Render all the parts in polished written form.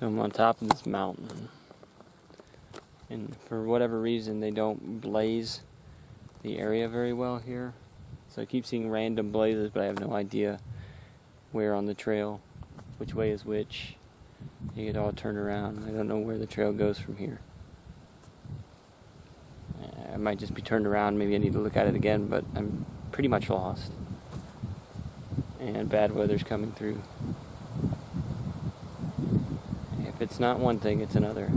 So I'm on top of this mountain, and for whatever reason they don't blaze the area very well here. So I keep seeing random blazes, but I have no idea where on the trail, which way is which. You get all turned around. I don't know where the trail goes from here. I might just be turned around. Maybe I need to look at it again, but I'm pretty much lost. And bad weather's coming through. If it's not one thing, it's another.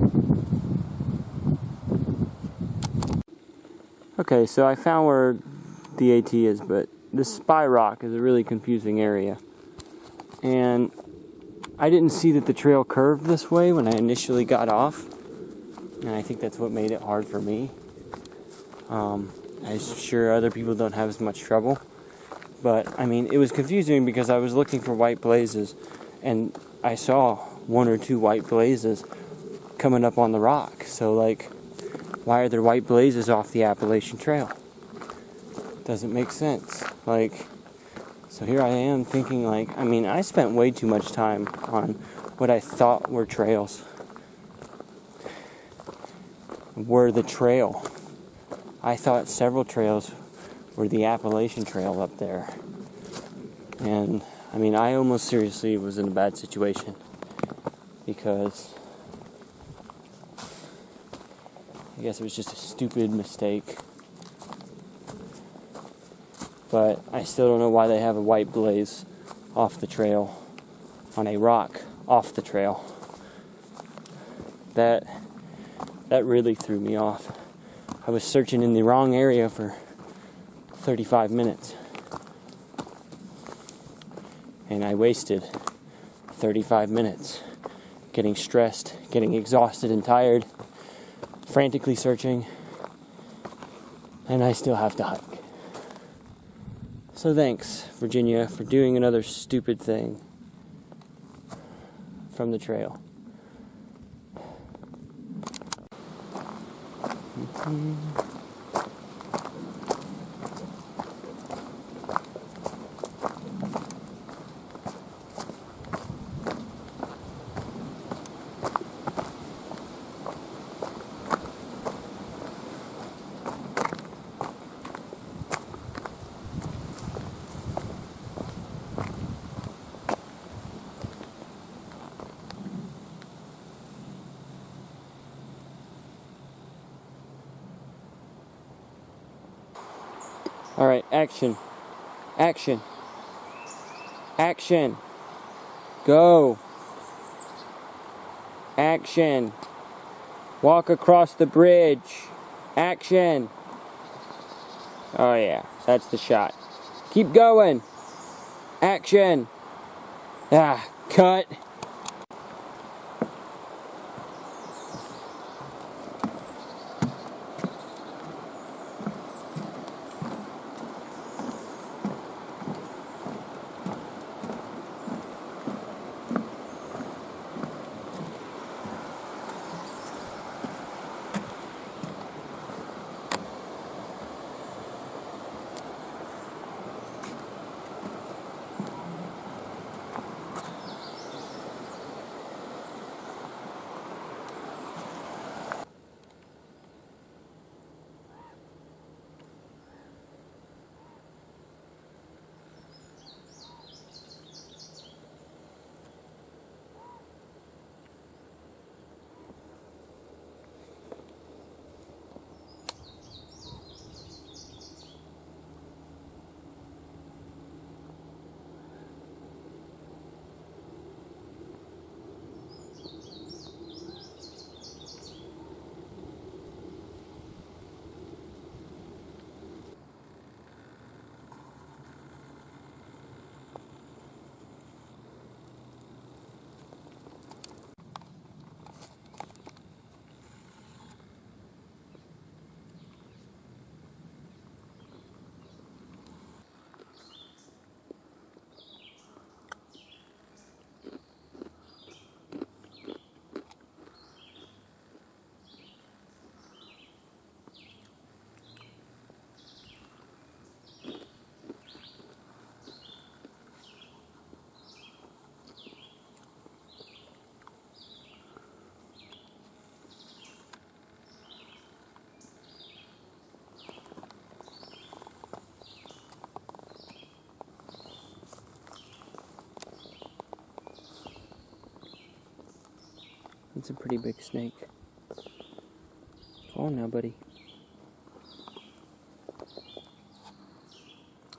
Okay, so I found where the AT is, but this Spy Rock is a really confusing area. And I didn't see that the trail curved this way when I initially got off. And I think that's what made it hard for me. I'm sure other people don't have as much trouble. But, I mean, it was confusing because I was looking for white blazes, and I saw one or two white blazes coming up on the rock. So, like, why are there white blazes off the Appalachian Trail? Doesn't make sense. Like, so here I am thinking, like, I mean, I spent way too much time on what I thought were trails. Were the trail. I thought several trails were the Appalachian Trail up there. And, I mean, I almost seriously was in a bad situation because I guess it was just a stupid mistake. But I still don't know why they have a white blaze off the trail, on a rock off the trail. That really threw me off. I was searching in the wrong area for 35 minutes. And I wasted 35 minutes getting stressed, getting exhausted and tired, frantically searching, and I still have to hike. So thanks, Virginia, for doing another stupid thing from the trail. All right, action. Action. Action. Go. Action. Walk across the bridge. Action. Oh yeah, that's the shot. Keep going. Action. Cut. It's a pretty big snake. Come on now, buddy.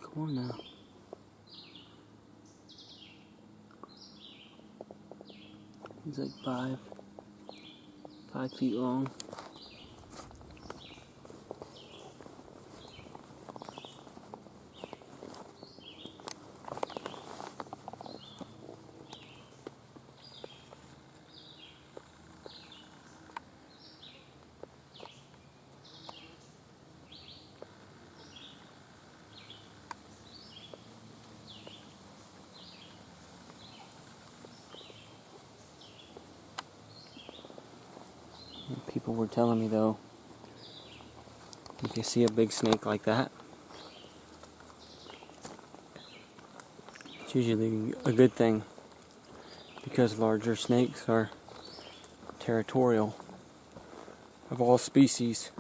Come on now. He's like 5 feet long. People were telling me though, if you see a big snake like that, it's usually a good thing because larger snakes are territorial of all species.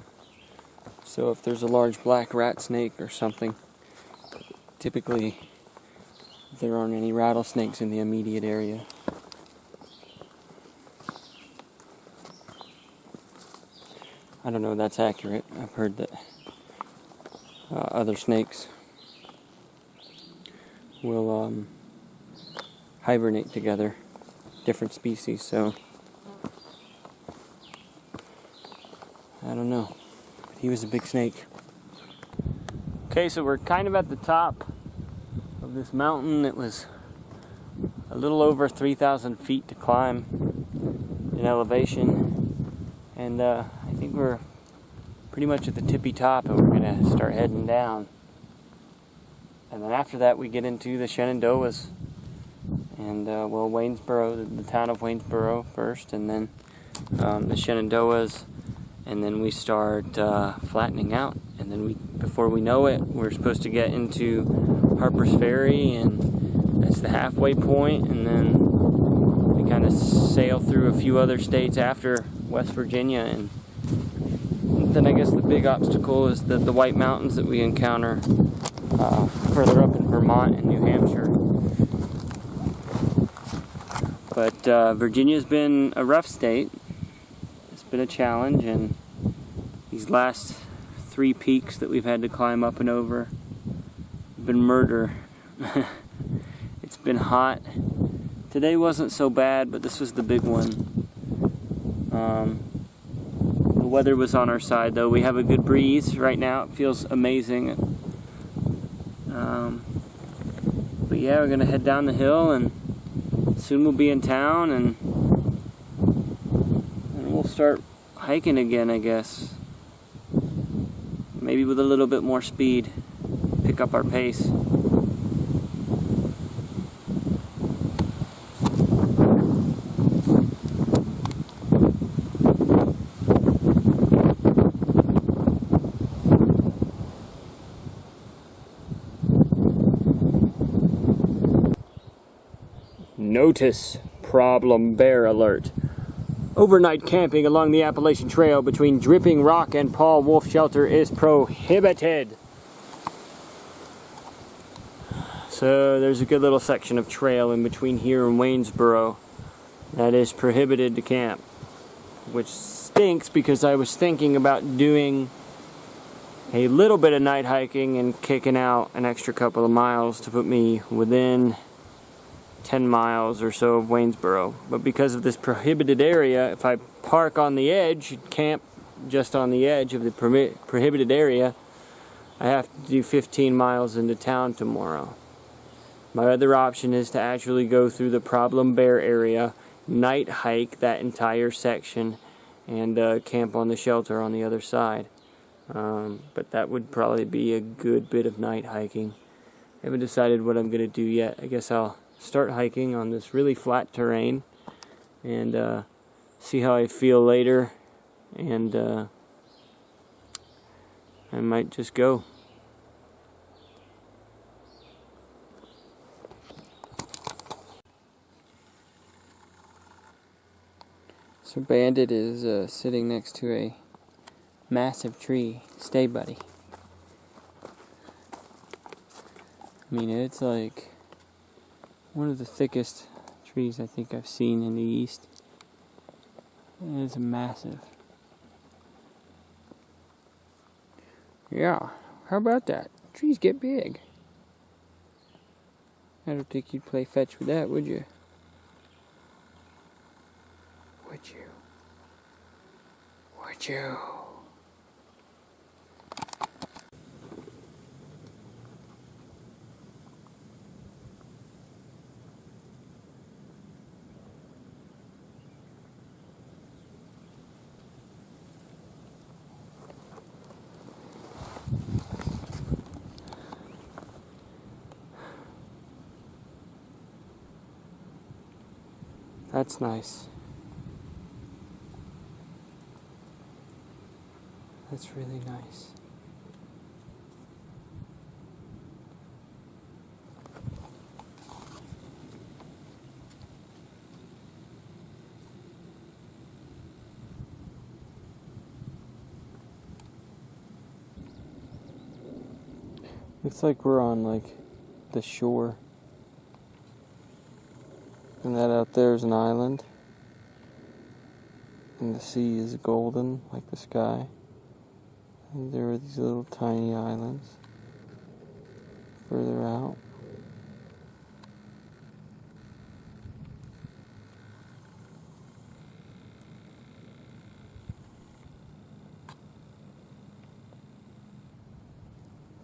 So if there's a large black rat snake or something, typically there aren't any rattlesnakes in the immediate area. I don't know if that's accurate. I've heard that other snakes will hibernate together, different species, so I don't know. But he was a big snake. Okay, so we're kind of at the top of this mountain. It was a little over 3,000 feet to climb in elevation, and I think we're pretty much at the tippy top, and we're gonna start heading down. And then after that, we get into the Shenandoahs, and Waynesboro, the town of Waynesboro first, and then the Shenandoahs, and then we start flattening out. And then before we know it, we're supposed to get into Harper's Ferry, and that's the halfway point. And then we kind of sail through a few other states after West Virginia, and then I guess the big obstacle is the White Mountains that we encounter further up in Vermont and New Hampshire. But Virginia's been a rough state. It's been a challenge, and these last 3 peaks that we've had to climb up and over have been murder. It's been hot. Today wasn't so bad, but this was the big one. The weather was on our side, though. We have a good breeze right now. It feels amazing. But yeah, we're gonna head down the hill, and soon we'll be in town, and we'll start hiking again, I guess. Maybe with a little bit more speed. Pick up our pace. Notice problem bear alert. Overnight camping along the Appalachian Trail between Dripping Rock and Paul Wolf Shelter is prohibited. So there's a good little section of trail in between here and Waynesboro that is prohibited to camp, which stinks because I was thinking about doing a little bit of night hiking and kicking out an extra couple of miles to put me within 10 miles or so of Waynesboro. But because of this prohibited area, if I park on the edge, camp just on the edge of the prohibited area, I have to do 15 miles into town tomorrow. My other option is to actually go through the problem bear area, night hike that entire section, and camp on the shelter on the other side. But that would probably be a good bit of night hiking. I haven't decided what I'm going to do yet. I guess I'll start hiking on this really flat terrain and see how I feel later, and I might just go. So Bandit is sitting next to a massive tree. Stay, buddy. I mean, it's like one of the thickest trees I think I've seen in the east. It is massive. Yeah, how about that? Trees get big. I don't think you'd play fetch with that, would you? Would you? Would you? That's nice. That's really nice. Looks like we're on like the shore. And that out there is an island. And the sea is golden like the sky. And there are these little tiny islands further out.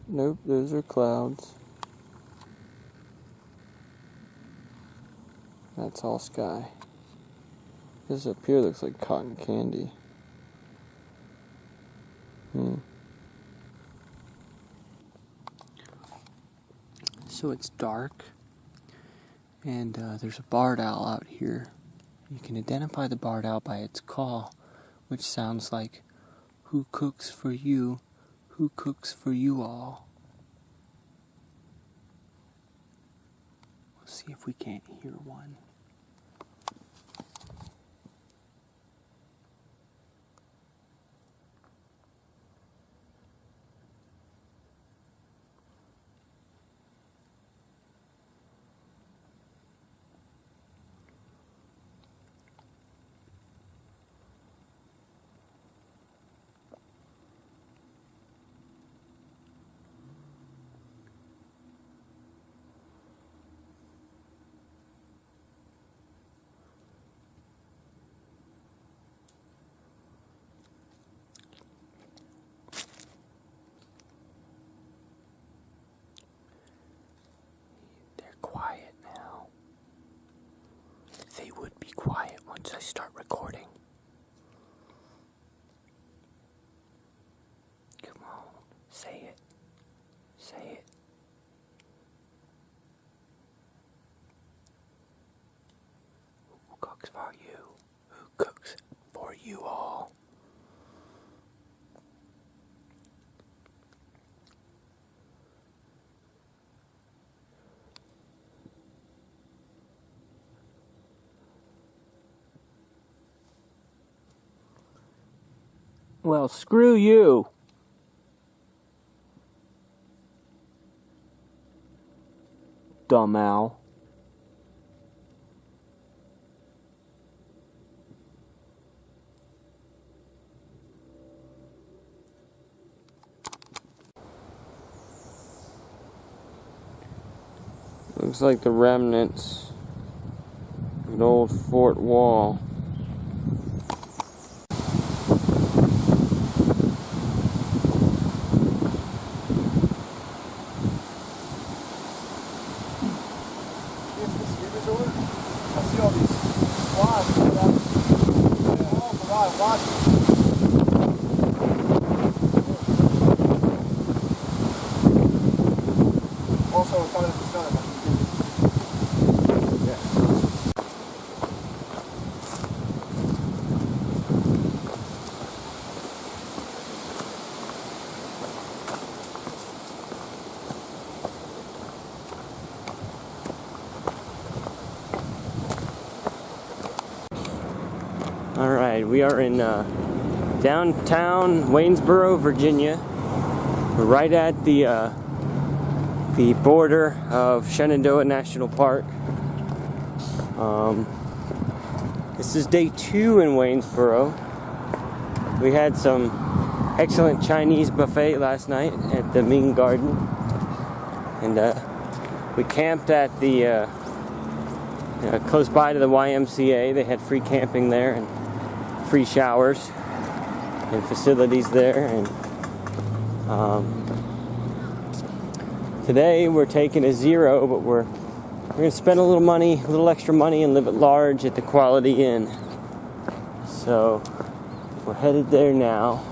Nope, those are clouds. That's all sky. This up here looks like cotton candy. So it's dark, and there's a barred owl out here. You can identify the barred owl by its call, which sounds like, "Who cooks for you? Who cooks for you all?" We'll see if we can't hear one. Quiet now. They would be quiet once I start recording. Come on, say it. Say it. Who cooks for you? Who cooks for you all? Well, screw you. Dumb owl. Looks like the remnants of an old fort wall. I see all these squads coming out of the wall, watching. Also, coming up the sun. Alright, we are in downtown Waynesboro, Virginia. We're right at the border of Shenandoah National Park. This is day 2 in Waynesboro. We had some excellent Chinese buffet last night at the Ming Garden. And we camped at the close by to the YMCA. They had free camping there and free showers and facilities there. And today we're taking a 0, but we're going to spend a little extra money and live at large at the Quality Inn. So we're headed there now.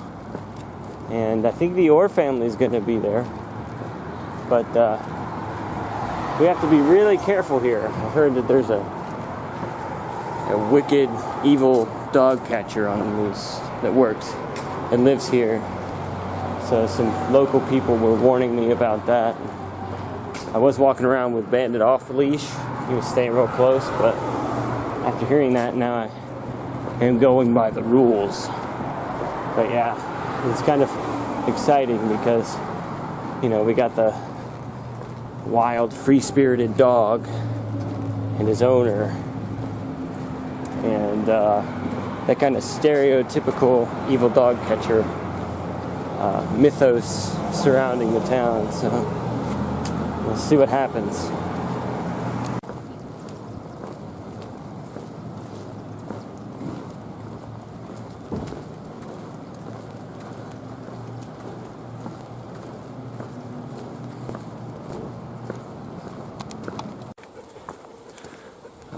And I think the Orr family is going to be there. But we have to be really careful here. I heard that there's a wicked, evil dog catcher on the loose that works and lives here. So some local people were warning me about that. I was walking around with Bandit off the leash. He was staying real close, but after hearing that, now I am going by the rules. But yeah, it's kind of exciting because, we got the wild, free-spirited dog and his owner, and that kind of stereotypical evil dog catcher mythos surrounding the town. So we'll see what happens.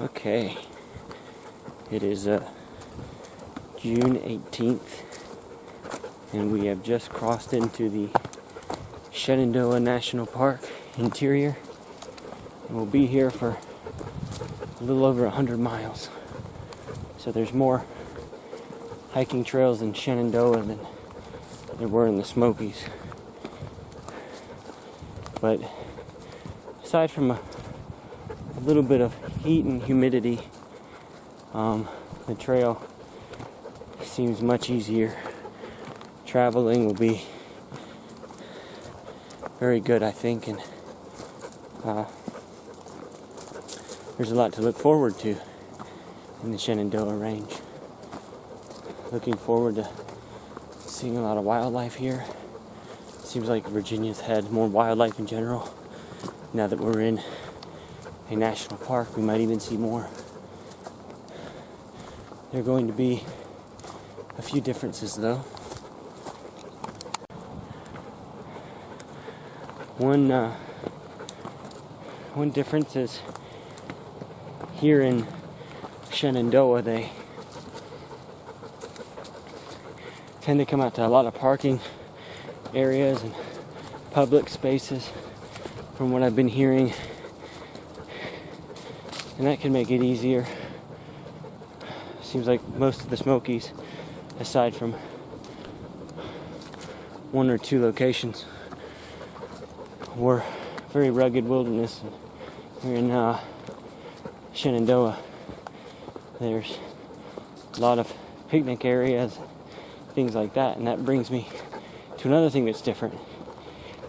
Okay, it is June 18th, and we have just crossed into the Shenandoah National Park interior, and we'll be here for a little over 100 miles. So there's more hiking trails in Shenandoah than there were in the Smokies. But aside from a little bit of heat and humidity, the trail seems much easier. Traveling will be very good, I think, and there's a lot to look forward to in the Shenandoah Range. Looking forward to seeing a lot of wildlife here. Seems like Virginia's had more wildlife in general. Now that we're in a national park, we might even see more. There are going to be a few differences, though. One difference is here in Shenandoah, they tend to come out to a lot of parking areas and public spaces, from what I've been hearing. And that can make it easier. Seems like most of the Smokies, aside from 1 or 2 locations, were very rugged wilderness. Here in Shenandoah, there's a lot of picnic areas, things like that. And that brings me to another thing that's different.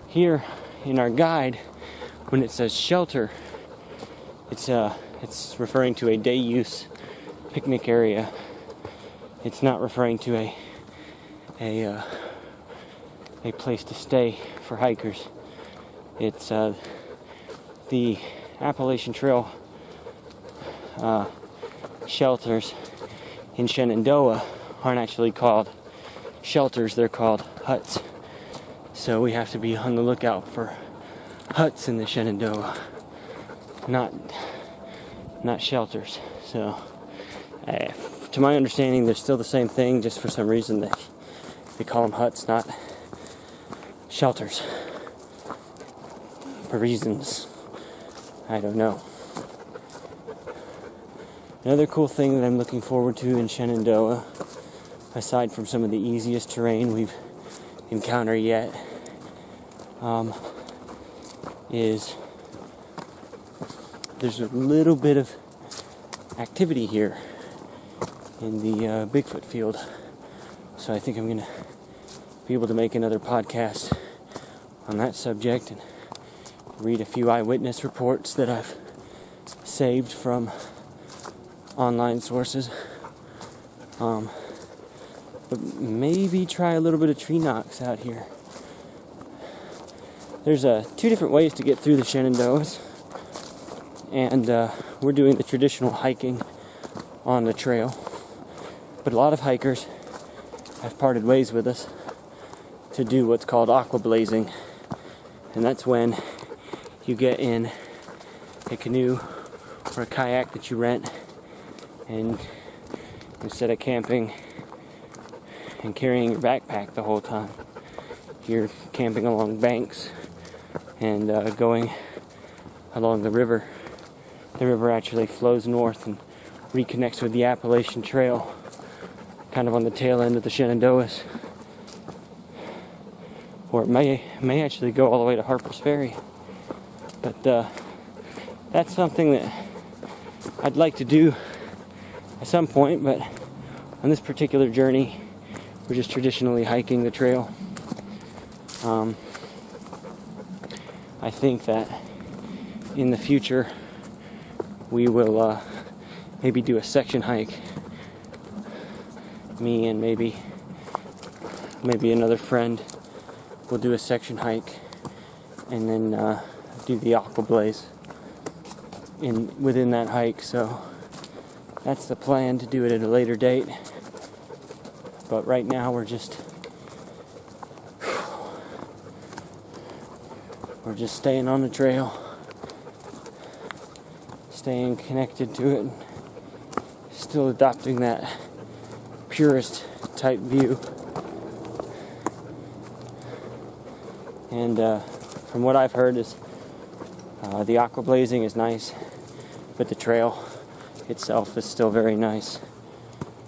Here in our guide, when it says shelter, it's referring to a day use picnic area. It's not referring to a place to stay for hikers. It's the Appalachian Trail shelters in Shenandoah aren't actually called shelters, they're called huts. So we have to be on the lookout for huts in the Shenandoah, not shelters. So to my understanding, they're still the same thing, just for some reason they call them huts, not shelters. For reasons I don't know. Another cool thing that I'm looking forward to in Shenandoah, aside from some of the easiest terrain we've encountered yet, is there's a little bit of activity here in the Bigfoot field. So I think I'm going to be able to make another podcast on that subject and read a few eyewitness reports that I've saved from online sources. But maybe try a little bit of tree knocks out here. There's 2 different ways to get through the Shenandoahs, and we're doing the traditional hiking on the trail. But a lot of hikers have parted ways with us to do what's called aqua blazing, and that's when you get in a canoe or a kayak that you rent, and instead of camping and carrying your backpack the whole time, you're camping along banks and going along the river. The river actually flows north and reconnects with the Appalachian Trail, kind of on the tail end of the Shenandoahs. Or it may actually go all the way to Harper's Ferry. But that's something that I'd like to do at some point, but on this particular journey, we're just traditionally hiking the trail. I think that in the future we will maybe do a section hike. Me and maybe another friend will do a section hike, and then do the aqua blaze within that hike. So that's the plan, to do it at a later date. But right now we're just staying on the trail, staying connected to it, still adopting that purist type view. And from what I've heard is the aqua blazing is nice, but the trail itself is still very nice.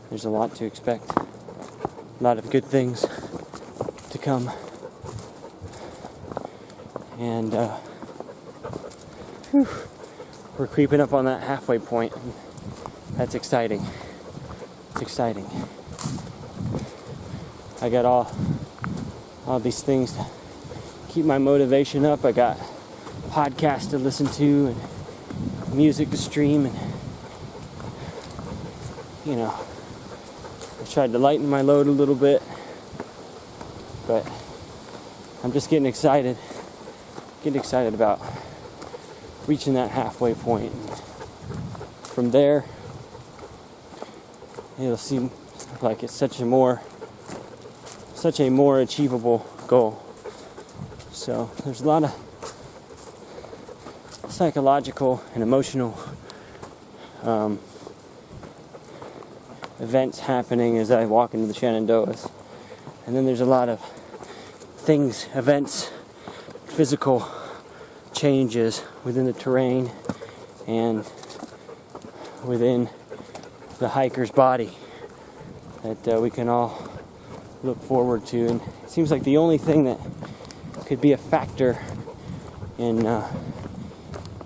There's a lot to expect, a lot of good things to come. And we're creeping up on that halfway point. That's exciting. It's exciting. I got all these things to keep my motivation up. I got podcasts to listen to and music to stream, and I tried to lighten my load a little bit, but I'm just getting excited about reaching that halfway point. From there, it'll seem like it's such a more achievable goal. So there's a lot of psychological and emotional events happening as I walk into the Shenandoahs. And then there's a lot of events, physical changes within the terrain and within the hiker's body that we can all look forward to. And it seems like the only thing that could be a factor in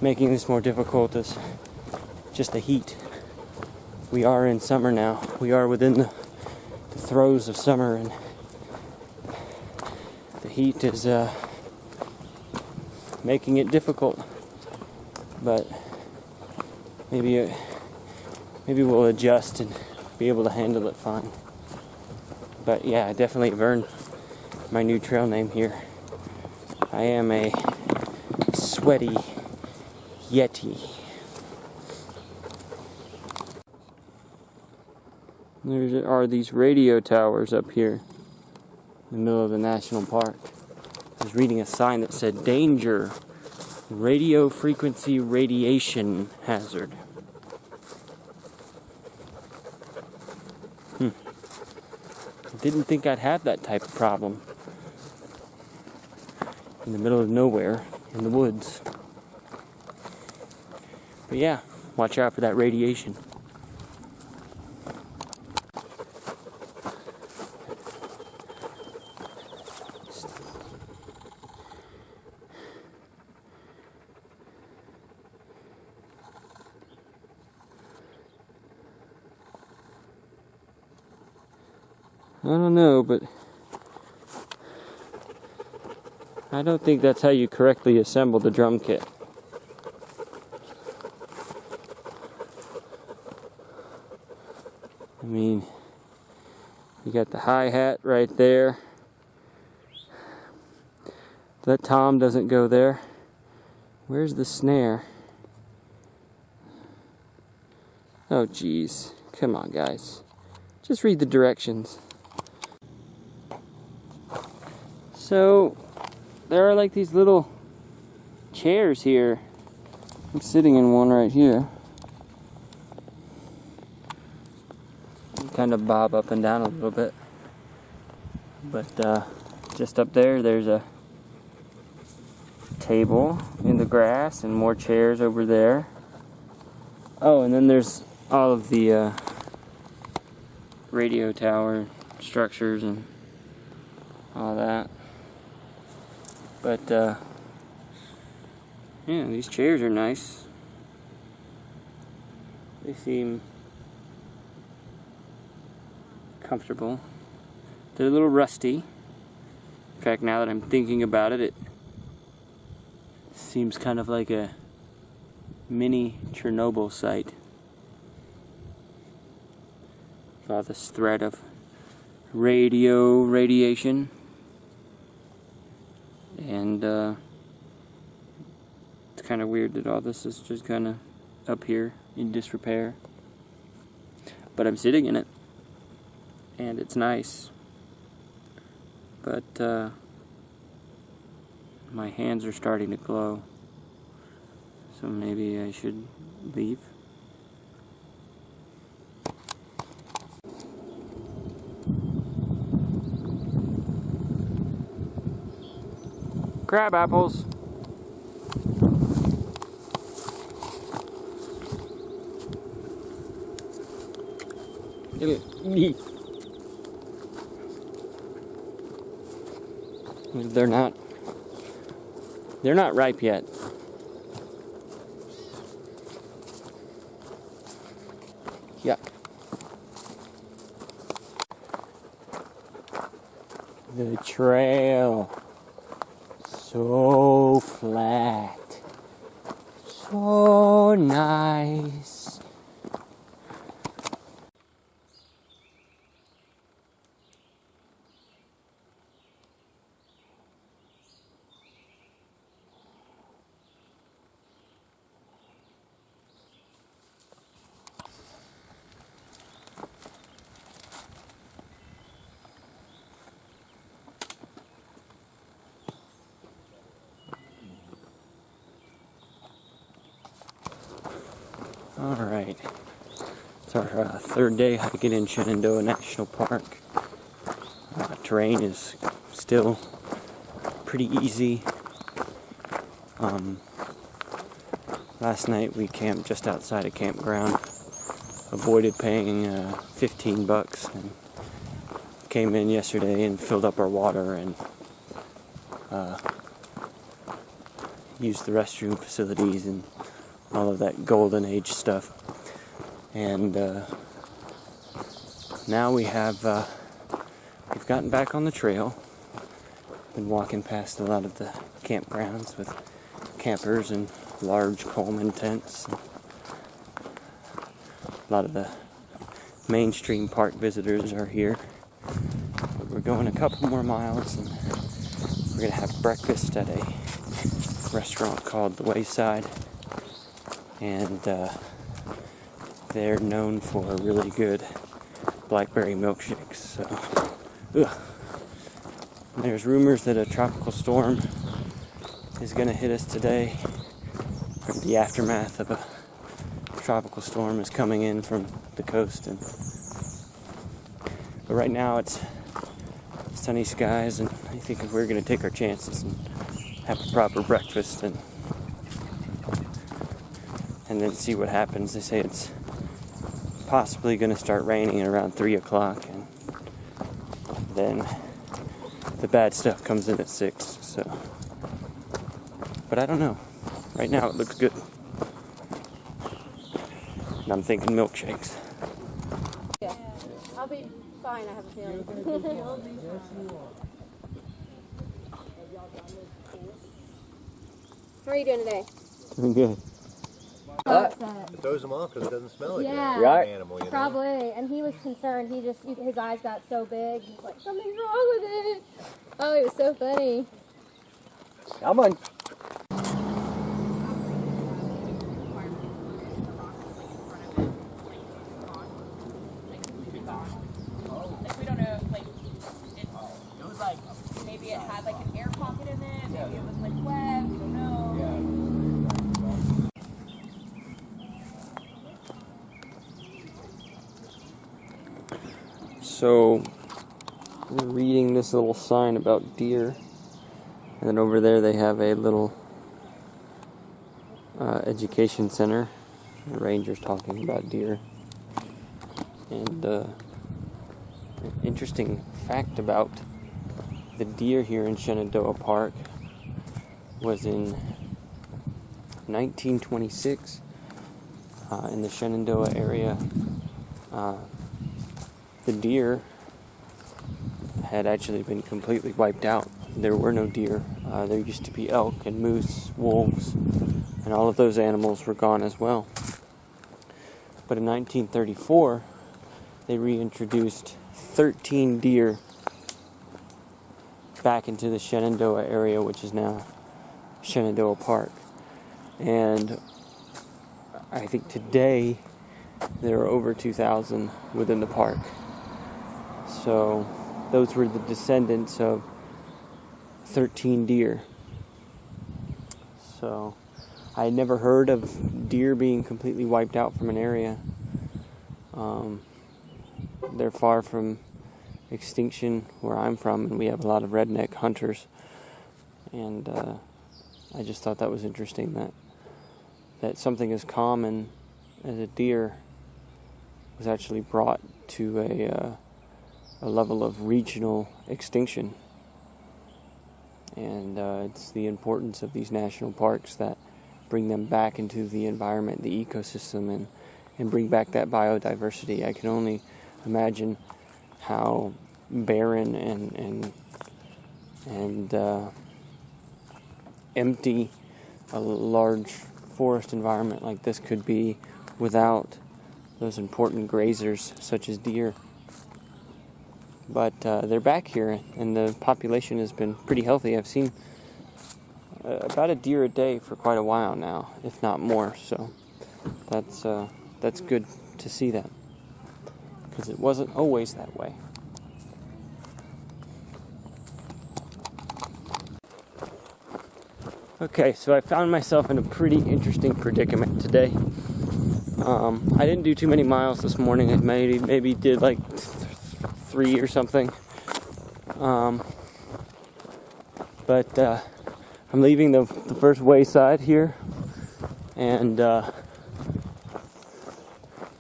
making this more difficult is just the heat. We are in summer now. We are within the throes of summer, and the heat is making it difficult. But maybe we'll adjust and be able to handle it fine. But yeah, I definitely have earned my new trail name here. I am a sweaty Yeti. There are these radio towers up here in the middle of the national park. I was reading a sign that said, "Danger, radio frequency radiation hazard." I didn't think I'd have that type of problem in the middle of nowhere, in the woods. But yeah, watch out for that radiation. I don't know, but I don't think that's how you correctly assemble the drum kit. I mean, got the hi-hat right there. That tom doesn't go there. Where's the snare? Oh geez, come on guys. Just read the directions. So, there are like these little chairs here. I'm sitting in one right here. Kind of bob up and down a little bit. But just up there, there's a table in the grass and more chairs over there. Oh, and then there's all of the radio tower structures and all that. But yeah, these chairs are nice. They seem comfortable. They're a little rusty. In fact, now that I'm thinking about it, it seems kind of like a mini Chernobyl site. All this threat of radiation. And it's kind of weird that all this is just kind of up here in disrepair. But I'm sitting in it. And it's nice. But my hands are starting to glow. So maybe I should leave. Crab apples. They're not ripe yet. Yuck. The trail. So flat. So nice. Alright, it's our third day hiking in Shenandoah National Park. Terrain is still pretty easy. Last night we camped just outside a campground, avoided paying $15 and came in yesterday and filled up our water and used the restroom facilities and all of that golden age stuff. And now we've gotten back on the trail. Been walking past a lot of the campgrounds with campers and large Coleman tents. And a lot of the mainstream park visitors are here. But we're going a couple more miles and we're gonna have breakfast at a restaurant called The Wayside. And they're known for really good blackberry milkshakes. So, there's rumors that a tropical storm is going to hit us today. Or the aftermath of a tropical storm is coming in from the coast. But right now it's sunny skies, and I think if we're going to take our chances and have a proper breakfast and then see what happens. They say it's possibly going to start raining at around 3 o'clock, and then the bad stuff comes in at 6. So, but I don't know. Right now it looks good. And I'm thinking milkshakes. Yeah, I'll be fine, I have a feeling. How are you doing today? Doing good. upset. It throws them off because it doesn't smell like Yeah. an animal, you know? Probably. And he was concerned. His eyes got so big. He's like, something's wrong with it. Oh, it was so funny. Come on. Like, we don't know, like, it was like, maybe it had like an air pocket in it, maybe it was like wet, we don't know. So we're reading this little sign about deer, and then over there they have a little education center. The ranger's talking about deer. And an interesting fact about the deer here in Shenandoah Park was in 1926 in the Shenandoah area. The deer had actually been completely wiped out. There were no deer. There used to be elk and moose, wolves, and all of those animals were gone as well. But in 1934, they reintroduced 13 deer back into the Shenandoah area, which is now Shenandoah Park. And I think today there are over 2,000 within the park. So those were the descendants of 13 deer. So I had never heard of deer being completely wiped out from an area. They're far from extinction where I'm from, and we have a lot of redneck hunters. And I just thought that was interesting that something as common as a deer was actually brought to a level of regional extinction. And it's the importance of these national parks that bring them back into the environment, the ecosystem, and bring back that biodiversity. I can only imagine how barren and empty a large forest environment like this could be without those important grazers such as deer. But they're back here, and the population has been pretty healthy. I've seen about a deer a day for quite a while now, if not more. So that's good to see that, because it wasn't always that way. Okay, so I found myself in a pretty interesting predicament today. I didn't do too many miles this morning. I maybe did like 3 or something. But I'm leaving the first wayside here, and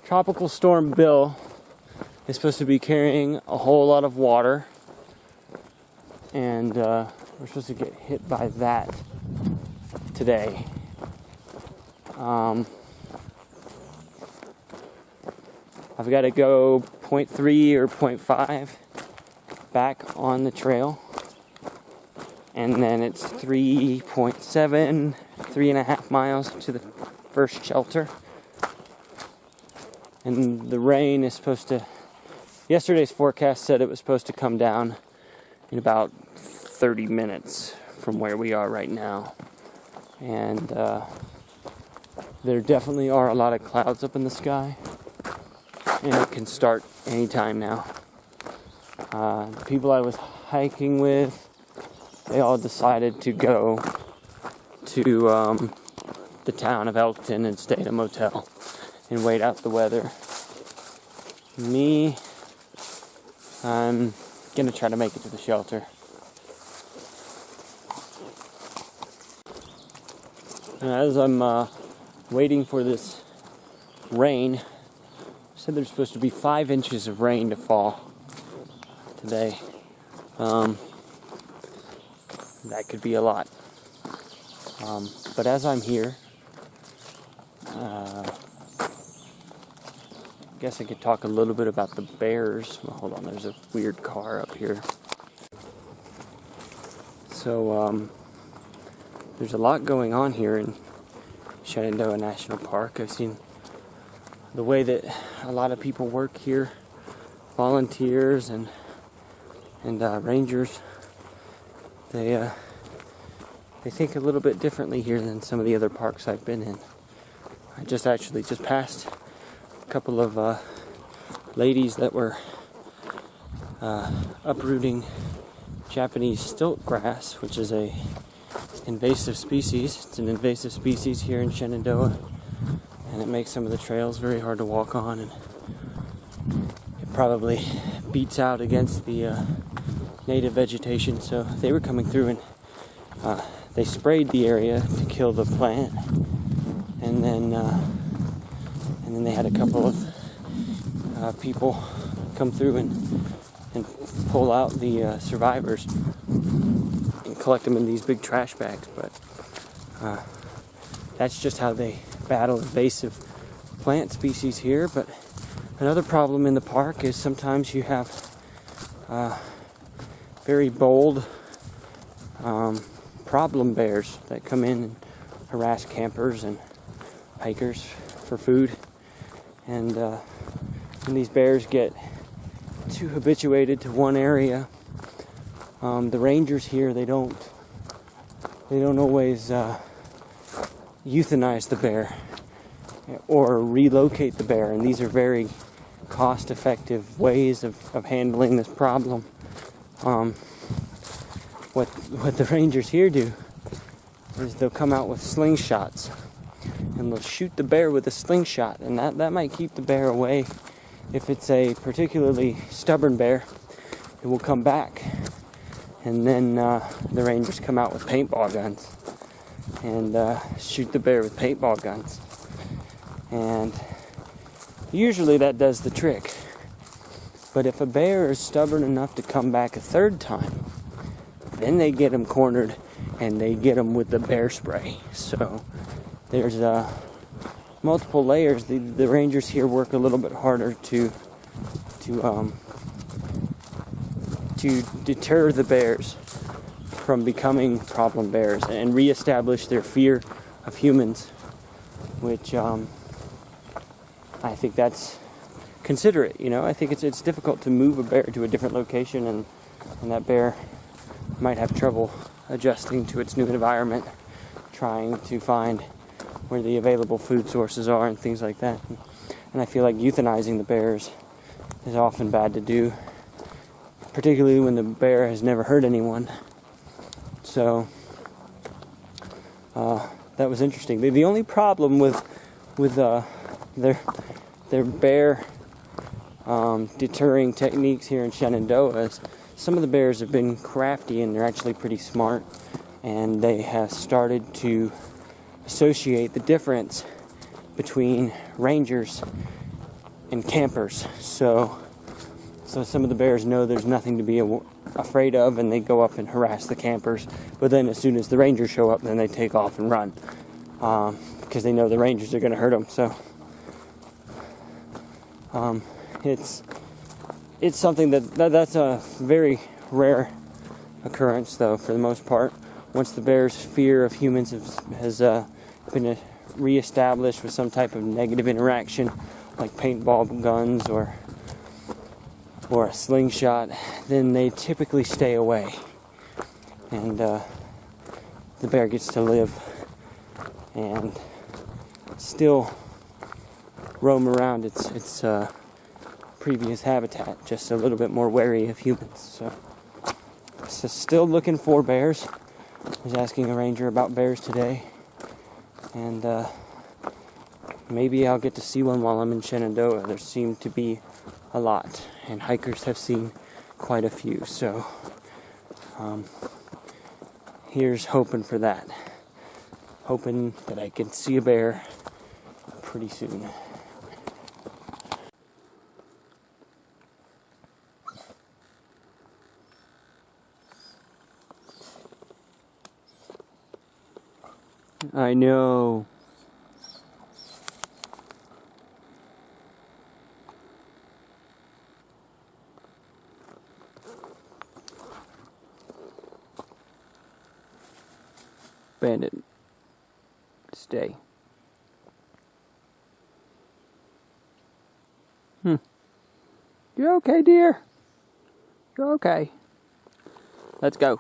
Tropical Storm Bill is supposed to be carrying a whole lot of water, and we're supposed to get hit by that today. I've got to go 0.3 or 0.5 back on the trail, and then it's 3.7, 3.5 miles to the first shelter. And the rain is supposed to, yesterday's forecast said it was supposed to come down in about 30 minutes from where we are right now. And there definitely are a lot of clouds up in the sky, and it can start anytime now. The people I was hiking with, they all decided to go to the town of Elkton and stay at a motel and wait out the weather. Me, I'm gonna try to make it to the shelter. And as I'm waiting for this rain, said there's supposed to be 5 inches of rain to fall today. That could be a lot. But as I'm here, I guess I could talk a little bit about the bears. Well, hold on, there's a weird car up here. So, there's a lot going on here in Shenandoah National Park. I've seen the way that a lot of people work here, volunteers and rangers. They think a little bit differently here than some of the other parks I've been in. I just passed a couple of ladies that were uprooting Japanese stilt grass, which is a invasive species. It's an invasive species here in Shenandoah, and it makes some of the trails very hard to walk on, and it probably beats out against the native vegetation. So they were coming through and they sprayed the area to kill the plant, and then they had a couple of people come through and pull out the survivors and collect them in these big trash bags. But that's just how they battle invasive plant species here. But another problem in the park is sometimes you have very bold problem bears that come in and harass campers and hikers for food. And when these bears get too habituated to one area, the rangers here, they don't always euthanize the bear or relocate the bear, and these are very cost-effective ways of handling this problem. What the rangers here do is they'll come out with slingshots and they'll shoot the bear with a slingshot, and that might keep the bear away. If it's a particularly stubborn bear, it will come back, and then the rangers come out with paintball guns and shoot the bear with paintball guns, and usually that does the trick. But if a bear is stubborn enough to come back a third time, then they get him cornered and they get him with the bear spray. So there's multiple layers. The rangers here work a little bit harder to deter the bears from becoming problem bears and reestablish their fear of humans, which I think that's considerate. I think it's difficult to move a bear to a different location, and that bear might have trouble adjusting to its new environment, trying to find where the available food sources are and things like that. And I feel like euthanizing the bears is often bad to do, particularly when the bear has never hurt anyone. So that was interesting. The only problem with their bear deterring techniques here in Shenandoah is some of the bears have been crafty, and they're actually pretty smart, and they have started to associate the difference between rangers and campers. So some of the bears know there's nothing to be afraid of, and they go up and harass the campers. But then as soon as the rangers show up, then they take off and run, because they know the rangers are going to hurt them. So it's something that's a very rare occurrence, though, for the most part. Once the bear's fear of humans has been reestablished with some type of negative interaction, like paintball guns or a slingshot, then they typically stay away, and the bear gets to live and still roam around its previous habitat, just a little bit more wary of humans. So still looking for bears. I was asking a ranger about bears today, and maybe I'll get to see one while I'm in Shenandoah. There seem to be a lot, and hikers have seen quite a few. So here's hoping for that. Hoping that I can see a bear pretty soon. I know. Bandit, stay. You're okay, dear. You're okay. Let's go.